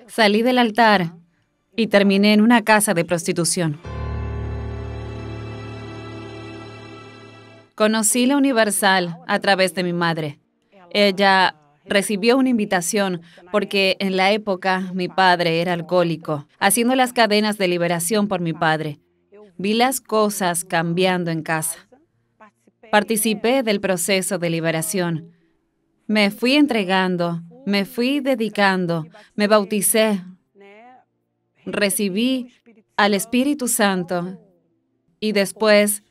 Salí del altar y terminé en una casa de prostitución. Conocí la Universal a través de mi madre. Ella recibió una invitación porque en la época mi padre era alcohólico, haciendo las cadenas de liberación por mi padre. Vi las cosas cambiando en casa. Participé del proceso de liberación. Me fui entregando, me fui dedicando, me bauticé, recibí al Espíritu Santo y después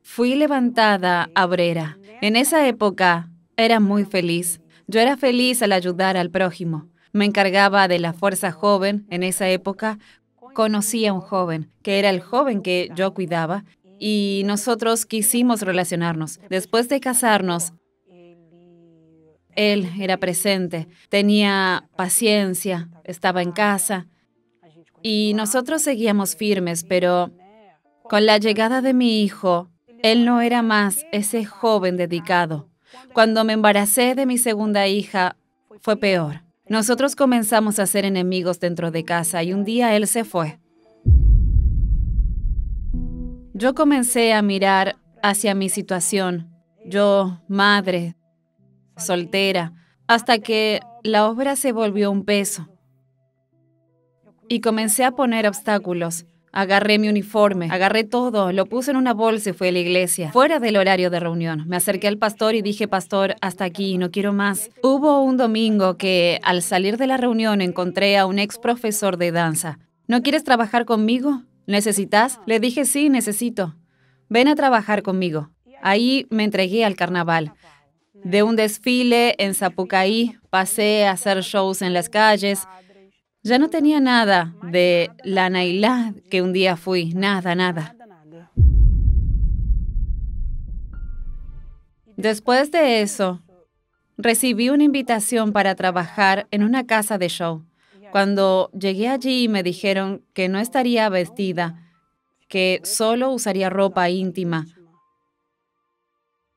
fui levantada obrera. En esa época era muy feliz. Yo era feliz al ayudar al prójimo. Me encargaba de la fuerza joven. En esa época conocí a un joven, que era el joven que yo cuidaba, y nosotros quisimos relacionarnos. Después de casarnos, él era presente, tenía paciencia, estaba en casa, y nosotros seguíamos firmes, pero con la llegada de mi hijo, él no era más ese joven dedicado. Cuando me embaracé de mi segunda hija, fue peor. Nosotros comenzamos a ser enemigos dentro de casa y un día él se fue. Yo comencé a mirar hacia mi situación, yo, madre, soltera, hasta que la obra se volvió un peso. Y comencé a poner obstáculos. Agarré mi uniforme, agarré todo, lo puse en una bolsa y fui a la iglesia, fuera del horario de reunión. Me acerqué al pastor y dije, pastor, hasta aquí, no quiero más. Hubo un domingo que al salir de la reunión encontré a un ex profesor de danza. ¿No quieres trabajar conmigo? ¿Necesitas? Le dije, sí, necesito. Ven a trabajar conmigo. Ahí me entregué al carnaval. De un desfile en Sapucaí, pasé a hacer shows en las calles. Ya no tenía nada de la Nailá que un día fui, nada. Después de eso, recibí una invitación para trabajar en una casa de show. Cuando llegué allí me dijeron que no estaría vestida, que solo usaría ropa íntima.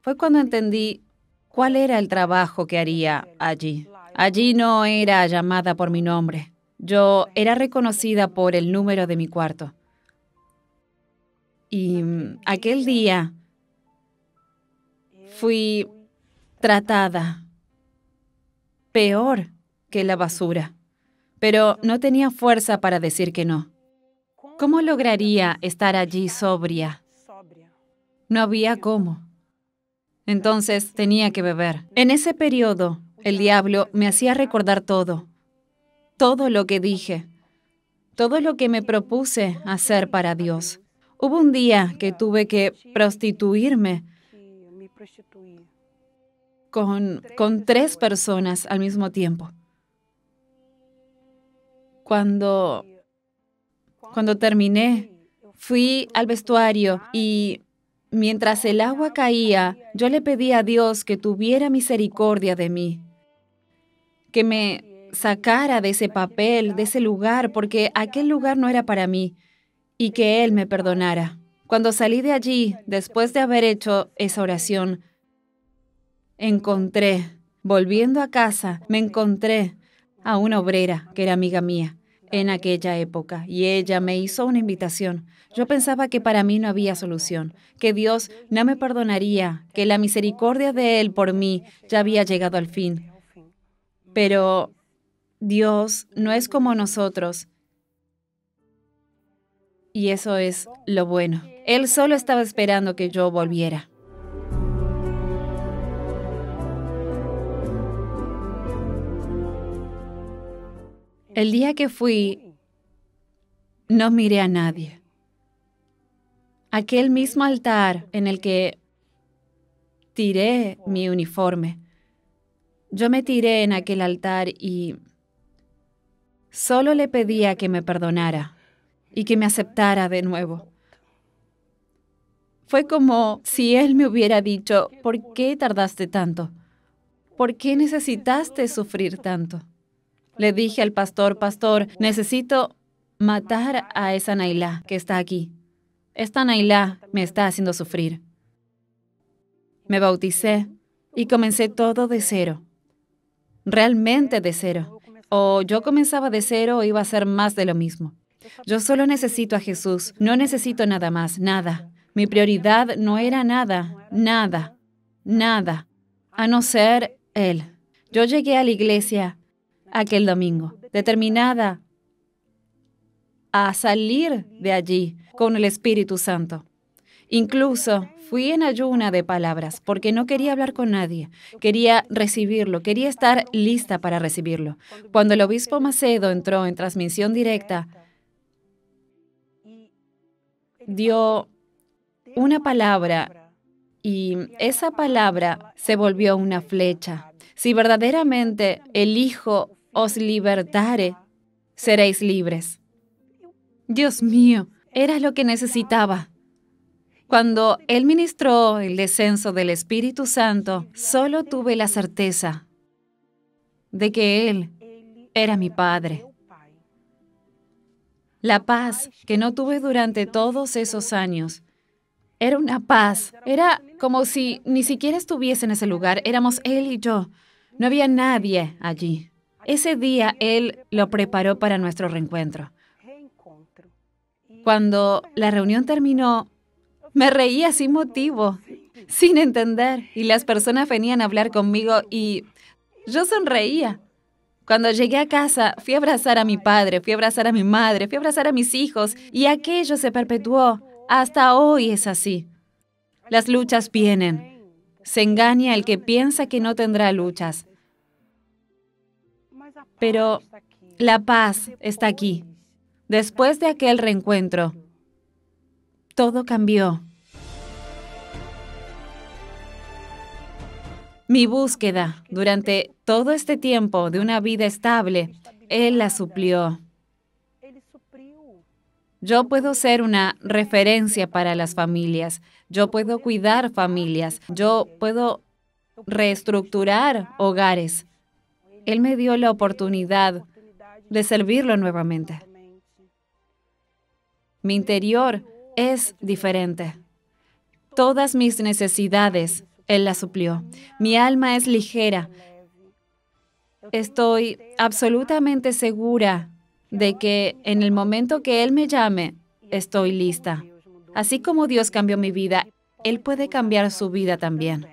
Fue cuando entendí cuál era el trabajo que haría allí. Allí no era llamada por mi nombre. Yo era reconocida por el número de mi cuarto. Y aquel día fui tratada peor que la basura, pero no tenía fuerza para decir que no. ¿Cómo lograría estar allí sobria? No había cómo. Entonces tenía que beber. En ese periodo, el diablo me hacía recordar todo lo que dije, todo lo que me propuse hacer para Dios. Hubo un día que tuve que prostituirme con 3 personas al mismo tiempo. Cuando terminé, fui al vestuario y mientras el agua caía, yo le pedí a Dios que tuviera misericordia de mí, que me sacara de ese papel, de ese lugar, porque aquel lugar no era para mí, y que Él me perdonara. Cuando salí de allí, después de haber hecho esa oración, volviendo a casa, me encontré a una obrera que era amiga mía en aquella época, y ella me hizo una invitación. Yo pensaba que para mí no había solución, que Dios no me perdonaría, que la misericordia de Él por mí ya había llegado al fin. Pero Dios no es como nosotros, y eso es lo bueno. Él solo estaba esperando que yo volviera. El día que fui, no miré a nadie. Aquel mismo altar en el que tiré mi uniforme, yo me tiré en aquel altar y solo le pedía que me perdonara y que me aceptara de nuevo. Fue como si Él me hubiera dicho, ¿por qué tardaste tanto? ¿Por qué necesitaste sufrir tanto? Le dije al pastor, pastor, necesito matar a esa Nailá que está aquí. Esta Nailá me está haciendo sufrir. Me bauticé y comencé todo de cero, realmente de cero. O yo comenzaba de cero o iba a ser más de lo mismo. Yo solo necesito a Jesús, no necesito nada más, nada. Mi prioridad no era nada, nada, nada, a no ser Él. Yo llegué a la iglesia aquel domingo, determinada a salir de allí con el Espíritu Santo. Incluso fui en ayuna de palabras porque no quería hablar con nadie. Quería recibirlo, quería estar lista para recibirlo. Cuando el obispo Macedo entró en transmisión directa, dio una palabra y esa palabra se volvió una flecha. Si verdaderamente el Hijo os libertare, seréis libres. Dios mío, era lo que necesitaba. Cuando Él ministró el descenso del Espíritu Santo, solo tuve la certeza de que Él era mi Padre. La paz que no tuve durante todos esos años era una paz. Era como si ni siquiera estuviese en ese lugar. Éramos Él y yo. No había nadie allí. Ese día Él lo preparó para nuestro reencuentro. Cuando la reunión terminó, me reía sin motivo, sin entender, y las personas venían a hablar conmigo y yo sonreía. Cuando llegué a casa, fui a abrazar a mi padre, fui a abrazar a mi madre, fui a abrazar a mis hijos, y aquello se perpetuó. Hasta hoy es así. Las luchas vienen. Se engaña el que piensa que no tendrá luchas. Pero la paz está aquí. Después de aquel reencuentro, todo cambió. Mi búsqueda durante todo este tiempo de una vida estable, Él la suplió. Yo puedo ser una referencia para las familias. Yo puedo cuidar familias. Yo puedo reestructurar hogares. Él me dio la oportunidad de servirlo nuevamente. Mi interior es diferente. Todas mis necesidades, Él las suplió. Mi alma es ligera. Estoy absolutamente segura de que en el momento que Él me llame, estoy lista. Así como Dios cambió mi vida, Él puede cambiar su vida también.